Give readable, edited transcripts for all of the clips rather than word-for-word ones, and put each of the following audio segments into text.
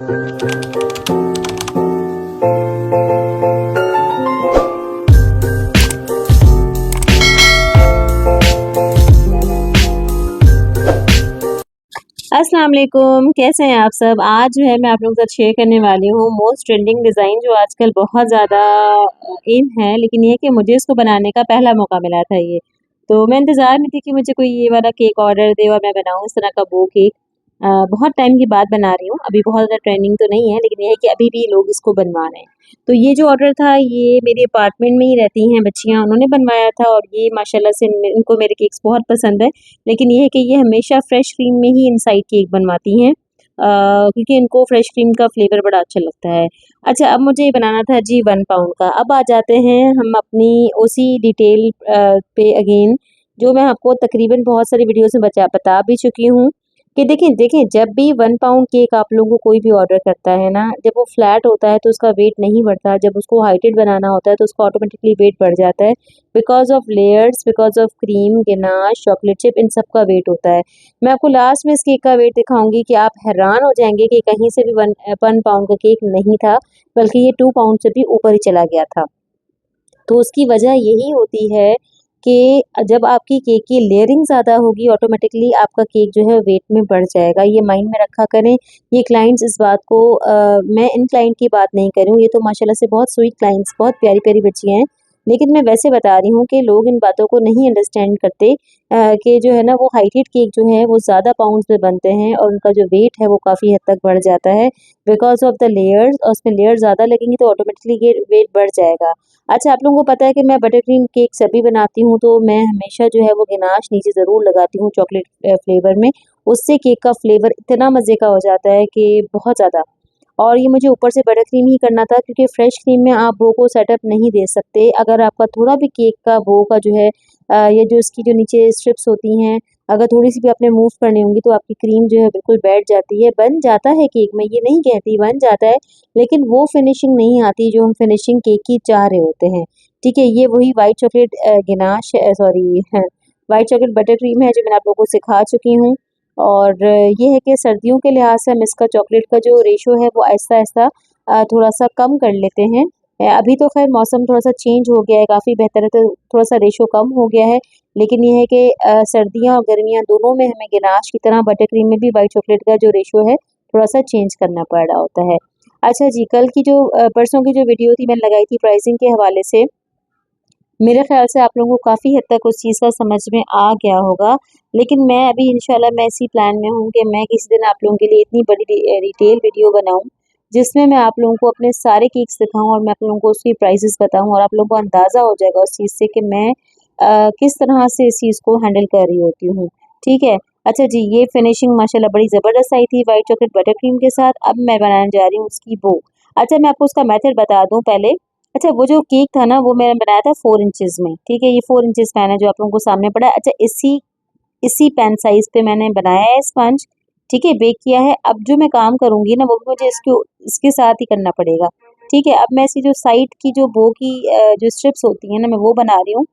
अस्सलाम वालेकुम, कैसे हैं आप सब। आज जो है मैं आप लोगों के साथ शेयर करने वाली हूँ मोस्ट ट्रेंडिंग डिज़ाइन जो आजकल बहुत ज़्यादा इन है, लेकिन ये है कि मुझे इसको बनाने का पहला मौका मिला था ये। तो मैं इंतज़ार में थी कि मुझे कोई ये वाला केक ऑर्डर दे और मैं बनाऊँ इस तरह का बो केक। बहुत टाइम की बात बना रही हूँ, अभी बहुत ज़्यादा ट्रेंडिंग तो नहीं है, लेकिन ये है कि अभी भी लोग इसको बनवा रहे हैं। तो ये जो ऑर्डर था ये मेरे अपार्टमेंट में ही रहती हैं बच्चियाँ, उन्होंने बनवाया था और ये माशाल्लाह से इनको मेरे केक्स बहुत पसंद है। लेकिन ये है कि ये हमेशा फ्रेश क्रीम में ही इनसाइड केक बनवाती हैं, क्योंकि इनको फ्रेश क्रीम का फ्लेवर बड़ा अच्छा लगता है। अच्छा, अब मुझे ये बनाना था जी 1 पाउंड का। अब आ जाते हैं हम अपनी उसी डिटेल पे अगेन, जो मैं आपको तकरीबन बहुत सारी वीडियोज़ में बता भी चुकी हूँ कि देखें देखें जब भी 1 पाउंड केक आप लोगों को कोई भी ऑर्डर करता है ना, जब वो फ्लैट होता है तो उसका वेट नहीं बढ़ता, जब उसको हाइटेड बनाना होता है तो उसका ऑटोमेटिकली वेट बढ़ जाता है। Because of layers, because of cream, ganache, chocolate chip, इन सब का वेट होता है। मैं आपको लास्ट में इस केक का वेट दिखाऊँगी कि आप हैरान हो जाएँगे कि कहीं से भी 1 पाउंड का केक नहीं था, बल्कि ये 2 पाउंड से भी ऊपर ही चला गया था। तो उसकी वजह यही होती है कि जब आपकी केक की लेयरिंग ज़्यादा होगी, ऑटोमेटिकली आपका केक जो है वेट में बढ़ जाएगा। ये माइंड में रखा करें। ये क्लाइंट्स इस बात को मैं इन क्लाइंट की बात नहीं कर रही हूँ, ये तो माशाल्लाह से बहुत स्वीट क्लाइंट्स, बहुत प्यारी-प्यारी बच्चियाँ हैं। लेकिन मैं वैसे बता रही हूँ कि लोग इन बातों को नहीं अंडरस्टैंड करते, कि जो है ना वो हाइटेड केक जो है वो ज़्यादा पाउंड्स में बनते हैं और उनका जो वेट है वो काफ़ी हद तक बढ़ जाता है बिकॉज़ ऑफ द लेयर्स, और उसमें लेयर ज़्यादा लगेंगी तो ऑटोमेटिकली ये वेट बढ़ जाएगा। अच्छा, आप लोगों को पता है कि मैं बटर क्रीम केक जब भी बनाती हूँ तो मैं हमेशा जो है वो गनाश नीचे ज़रूर लगाती हूँ चॉकलेट फ्लेवर में। उससे केक का फ्लेवर इतना मज़े का हो जाता है कि बहुत ज़्यादा। और ये मुझे ऊपर से बटर क्रीम ही करना था क्योंकि फ्रेश क्रीम में आप बो को सेटअप नहीं दे सकते। अगर आपका थोड़ा भी केक का बो का जो है ये जो इसकी जो नीचे स्ट्रिप्स होती हैं, अगर थोड़ी-सी भी आपने मूव करनी होंगी तो आपकी क्रीम जो है बिल्कुल बैठ जाती है। बन जाता है केक, मैं ये नहीं कहती बन जाता है, लेकिन वो फिनिशिंग नहीं आती जो हम फिनिशिंग केक की चाह रहे होते हैं। ठीक है, ये वही white chocolate ganache sorry white chocolate butter cream है जो मैंने आप लोगों को सिखा चुकी हूँ। और ये है कि सर्दियों के लिहाज से हम इसका चॉकलेट का जो रेशो है वो आहिस्ता-आहिस्ता थोड़ा-सा कम कर लेते हैं। अभी तो ख़ैर मौसम थोड़ा-सा चेंज हो गया है, काफ़ी बेहतर है तो थोड़ा-सा रेशो कम हो गया है। लेकिन ये है कि सर्दियाँ और गर्मियाँ दोनों में हमें गनाश की तरह बटर क्रीम में भी व्हाइट चॉकलेट का जो रेशो है थोड़ा-सा चेंज करना पड़ रहा होता है। अच्छा जी, कल की जो परसों की जो वीडियो थी मैंने लगाई थी प्राइसिंग के हवाले से, मेरे ख़्याल से आप लोगों को काफ़ी हद तक उस चीज़ का समझ में आ गया होगा। लेकिन मैं अभी इंशाल्लाह मैं इसी प्लान में हूँ कि मैं किसी दिन आप लोगों के लिए इतनी बड़ी डिटेल वीडियो बनाऊँ, जिसमें मैं आप लोगों को अपने सारे केक्स दिखाऊँ और मैं आप लोगों को उसकी प्राइसेस बताऊँ और आप लोगों को अंदाज़ा हो जाएगा उस चीज़ से कि मैं किस तरह से इस चीज़ को हैंडल कर रही होती हूँ। ठीक है? अच्छा जी, ये फिनिशिंग माशाल्लाह बड़ी ज़बरदस्त आई थी व्हाइट चॉकलेट बटर क्रीम के साथ। अब मैं बनाने जा रही हूँ उसकी बो। अच्छा, मैं आपको उसका मेथड बता दूँ पहले। अच्छा, वो जो केक था ना वो मैंने बनाया था 4 इंचेस में, ठीक है? ये 4 इंचेस पैन है जो आप लोगों को सामने पड़ा है। अच्छा, इसी इसी पैन साइज़ पे मैंने बनाया है स्पंज, ठीक है? बेक किया है। अब जो मैं काम करूँगी ना वो भी मुझे इसके साथ ही करना पड़ेगा, ठीक है? अब मैं इसकी जो साइड की जो बो की जो स्ट्रिप्स होती हैं ना मैं वो बना रही हूँ।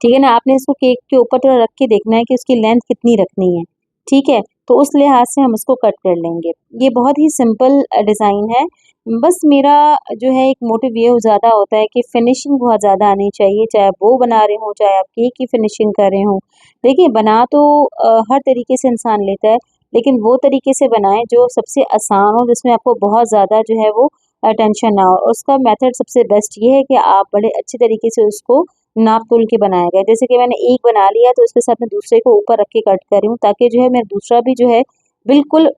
ठीक है ना? आपने इसको केक के ऊपर थोड़ा रख के देखना है कि उसकी लेंथ कितनी रखनी है, ठीक है? तो उस लिहाज से हम उसको कट कर लेंगे। ये बहुत ही सिंपल डिज़ाइन है। बस मेरा जो है एक मोटिव ये ज़्यादा होता है कि फिनिशिंग बहुत ज़्यादा आनी चाहिए, चाहे आप वो बना रहे हों, चाहे आप केक की फिनिशिंग कर रहे हों। देखिए, बना तो हर तरीके से इंसान लेता है, लेकिन वो तरीके से बनाएँ जो सबसे आसान हो, जिसमें आपको बहुत ज़्यादा जो है वो टेंशन ना हो। और उसका मेथड सबसे बेस्ट ये है कि आप बड़े अच्छे तरीके से उसको नाप-तोल के बनाया गया है। जैसे कि मैंने एक बना लिया तो उसके साथ मैं दूसरे को ऊपर रख के कट कर रही हूँ ताकि जो है मेरा दूसरा भी जो है बिल्कुल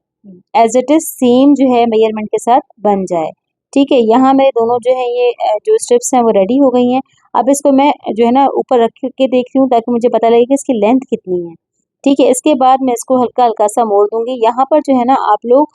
एज़ इट इज़ सेम जो है मेज़रमेंट के साथ बन जाए। ठीक है? यहाँ मेरे दोनों जो है ये जो स्ट्रिप्स हैं वो रेडी हो गई हैं। अब इसको मैं जो है ना ऊपर रख के देखती हूँ ताकि मुझे पता लगे कि इसकी लेंथ कितनी है। ठीक है? इसके बाद मैं इसको हल्का-हल्का सा मोड़ दूँगी। यहाँ पर जो है ना आप लोग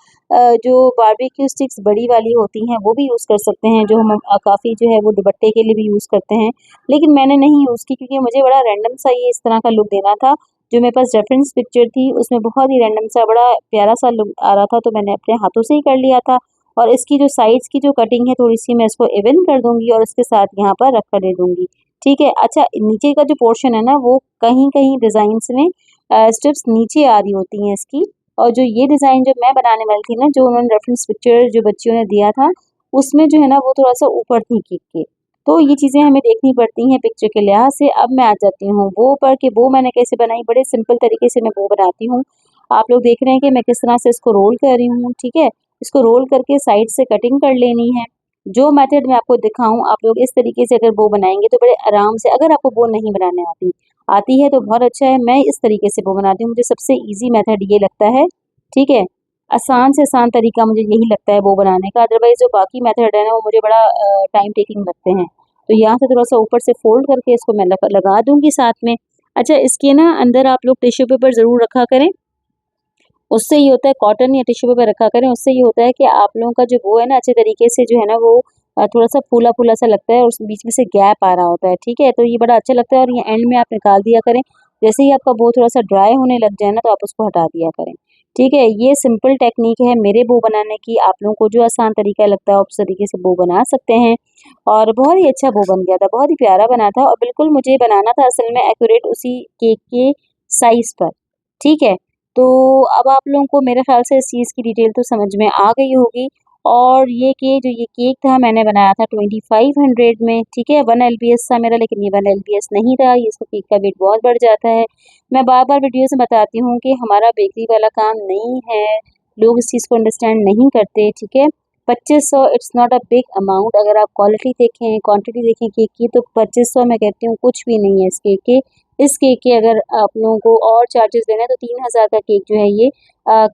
जो बारबेक्यू स्टिक्स बड़ी वाली होती हैं वो भी यूज़ कर सकते हैं, जो हम काफ़ी जो है वो दुपट्टे के लिए भी यूज़ करते हैं। लेकिन मैंने नहीं यूज़ की क्योंकि मुझे बड़ा रैंडम सा ये इस तरह का लुक देना था। जो मेरे पास रेफ़रेंस पिक्चर थी उसमें बहुत ही रैंडम सा बड़ा प्यारा-सा लुक आ रहा था तो मैंने अपने हाथों से ही कर लिया था। और इसकी जो साइड्स की जो कटिंग है थोड़ी-सी मैं इसको इवन कर दूँगी और इसके साथ यहाँ पर रख कर दे दूँगी। ठीक है? अच्छा, नीचे का जो पोर्शन है ना वो कहीं-कहीं डिज़ाइन्स में स्ट्रिप्स नीचे आ रही होती हैं इसकी, और जो ये डिज़ाइन जो मैं बनाने वाली थी ना, जो उन्होंने रेफ़रेंस पिक्चर जो बच्चियों ने दिया था, उसमें जो है ना वो थोड़ा-सा ऊपर थी केक के। तो ये चीज़ें हमें देखनी पड़ती हैं पिक्चर के लिहाज़ से। अब मैं आ जाती हूँ वो पर कि वो मैंने कैसे बनाई, बड़े सिंपल तरीके से मैं वो बनाती हूँ। आप लोग देख रहे हैं कि मैं किस तरह से इसको रोल कर रही हूँ, ठीक है? इसको रोल करके साइड से कटिंग कर लेनी है। जो मेथड मैं आपको दिखाऊँ, आप लोग इस तरीके से अगर वो बनाएँगे तो बड़े आराम से, अगर आपको वो नहीं बनाने आती आती है तो बहुत अच्छा है, मैं इस तरीके से वो बनाती हूँ। मुझे सबसे ईज़ी मेथड ये लगता है, ठीक है? आसान से आसान तरीका मुझे यही लगता है वो बनाने का, अदरवाइज़ जो बाकी मेथड है ना वो मुझे बड़ा टाइम टेकिंग लगते हैं। तो यहाँ से थोड़ा-सा ऊपर से फ़ोल्ड करके इसको मैं लगा दूँगी साथ में। अच्छा, इसके ना अंदर आप लोग टिश्यू पेपर ज़रूर रखा करें। उससे ये होता है, कॉटन या टिश्यू पेपर रखा करें, उससे ये होता है कि आप लोगों का जो वो है ना अच्छे तरीके से जो है ना वो थोड़ा-सा फूला-फूला सा लगता है और उस बीच में से गैप आ रहा होता है, ठीक है? तो ये बड़ा अच्छा लगता है और ये एंड में आप निकाल दिया करें। जैसे ही आपका वो थोड़ा-सा ड्राई होने लग जाए ना तो आप उसको हटा दिया करें, ठीक है? ये सिंपल टेक्नीक है मेरे बो बनाने की, आप लोगों को जो आसान तरीका लगता है आप उस तरीके से बो बना सकते हैं। और बहुत ही अच्छा बो बन गया था, बहुत ही प्यारा बना था और बिल्कुल मुझे बनाना था असल में एक्यूरेट उसी केक के साइज़ पर, ठीक है? तो अब आप लोगों को मेरे ख़्याल से इस चीज़ की डिटेल तो समझ में आ गई होगी और ये केक था मैंने बनाया था 2500 में, ठीक है? 1 एलबीएस था मेरा, लेकिन ये 1 एलबीएस नहीं था, ये इसका केक का वेट बहुत बढ़ जाता है। मैं बार-बार वीडियोज़ में बताती हूँ कि हमारा बेकरी वाला काम नहीं है, लोग इस चीज़ को अंडरस्टैंड नहीं करते, ठीक है? 2500 it's not a big amount, अगर आप क्वालिटी देखें, क्वांटिटी देखें केक की तो 2500 मैं कहती हूँ कुछ भी नहीं है इस केक के। इस केक के अगर आप लोगों को और चार्जेस देना है तो 3000 का केक जो है ये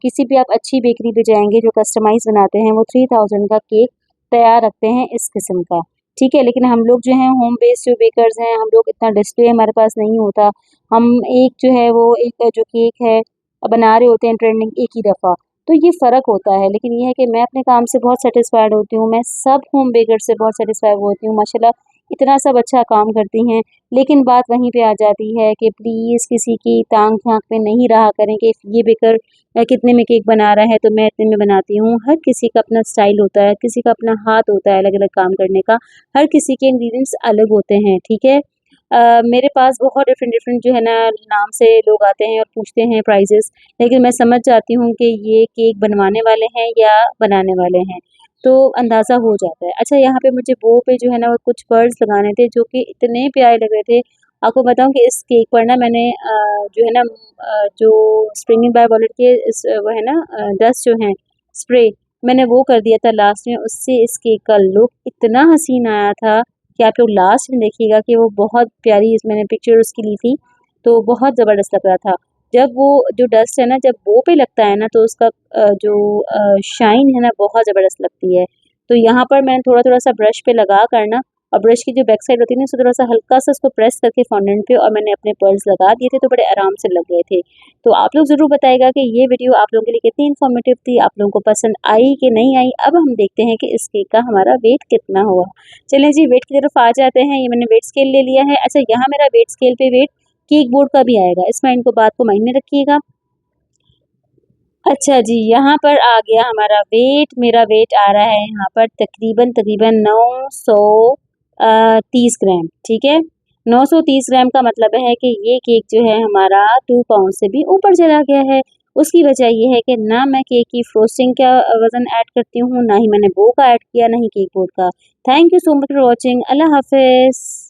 किसी भी आप अच्छी बेकरी पे जाएँगे जो कस्टमाइज़ बनाते हैं वो 3000 का केक तैयार रखते हैं इस किस्म का, ठीक है? लेकिन हम लोग जो हैं होम बेस्ड जो बेकर्स हैं, हम लोग इतना डिस्प्ले हमारे पास नहीं होता। हम एक जो है वो एक जो केक है बना रहे होते हैं ट्रेंडिंग एक ही दफ़ा, तो ये फ़र्क होता है। लेकिन ये है कि मैं अपने काम से बहुत सैटिस्फाइड होती हूँ, मैं सब होम बेकर्स से बहुत सैटिस्फाइड होती हूँ, माशाल्लाह इतना सब अच्छा काम करती हैं। लेकिन बात वहीं पे आ जाती है कि प्लीज़ किसी की टांग झांक में नहीं रहा करें कि ये बेकर कितने में केक बना रहा है तो मैं इतने में बनाती हूँ। हर किसी का अपना स्टाइल होता है, किसी का अपना हाथ होता है अलग-अलग काम करने का, हर किसी के इंग्रीडिएंट्स अलग होते हैं, ठीक है? मेरे पास बहुत डिफरेंट डिफरेंट जो है ना नाम से लोग आते हैं और पूछते हैं प्राइसेस, लेकिन मैं समझ जाती हूँ कि ये केक बनवाने वाले हैं या बनाने वाले हैं, तो अंदाज़ा हो जाता है। अच्छा, यहाँ पे मुझे बो पे जो है ना वो कुछ पर्ल्स लगाने थे जो कि इतने प्यारे लग रहे थे। आपको बताऊँ कि इस केक पर ना मैंने जो है ना जो स्प्रिंग बाय वॉलेट के वो है ना डस्ट जो हैं स्प्रे, मैंने वो कर दिया था लास्ट में, उससे इस केक का लुक इतना हसीन आया था कि आप लोग लास्ट में देखिएगा कि वो बहुत प्यारी मैंने पिक्चर उसकी ली थी, तो बहुत ज़बरदस्त लग रहा था। जब वो जो डस्ट है ना जब बो पे लगता है ना तो उसका जो शाइन है ना बहुत ज़बरदस्त लगती है। तो यहाँ पर मैंने थोड़ा-थोड़ा सा ब्रश पे लगा कर ना और ब्रश की जो बैक साइड होती है ना उसको थोड़ा-सा हल्का-सा उसको प्रेस करके फॉन्डेंट पे और मैंने अपने पर्ल्स लगा दिए थे तो बड़े आराम से लग गए थे। तो आप लोग ज़रूर बताइएगा कि ये वीडियो आप लोगों के लिए कितनी इन्फॉर्मेटिव थी, आप लोगों को पसंद आई कि नहीं आई? अब हम देखते हैं कि इस केक का हमारा वेट कितना हुआ। चलिए जी, वेट की तरफ आ जाते हैं। ये मैंने वेट स्केल ले लिया है। अच्छा, यहाँ मेरा वेट स्केल पे वेट केक बोर्ड का भी आएगा, इसमें इनको बात को माइंड में रखिएगा। अच्छा जी, यहाँ पर आ गया हमारा वेट, मेरा वेट आ रहा है यहाँ पर तकरीबन 930 ग्राम, ठीक है? 930 ग्राम का मतलब है कि ये केक जो है हमारा 2 पाउंड से भी ऊपर चला गया है। उसकी वजह ये है कि ना मैं केक की फ्रोस्टिंग का वज़न ऐड करती हूँ, ना ही मैंने वो का ऐड किया, ना ही केक बोर्ड का। Thank you so much for watching. अल्लाह हाफ़िज़।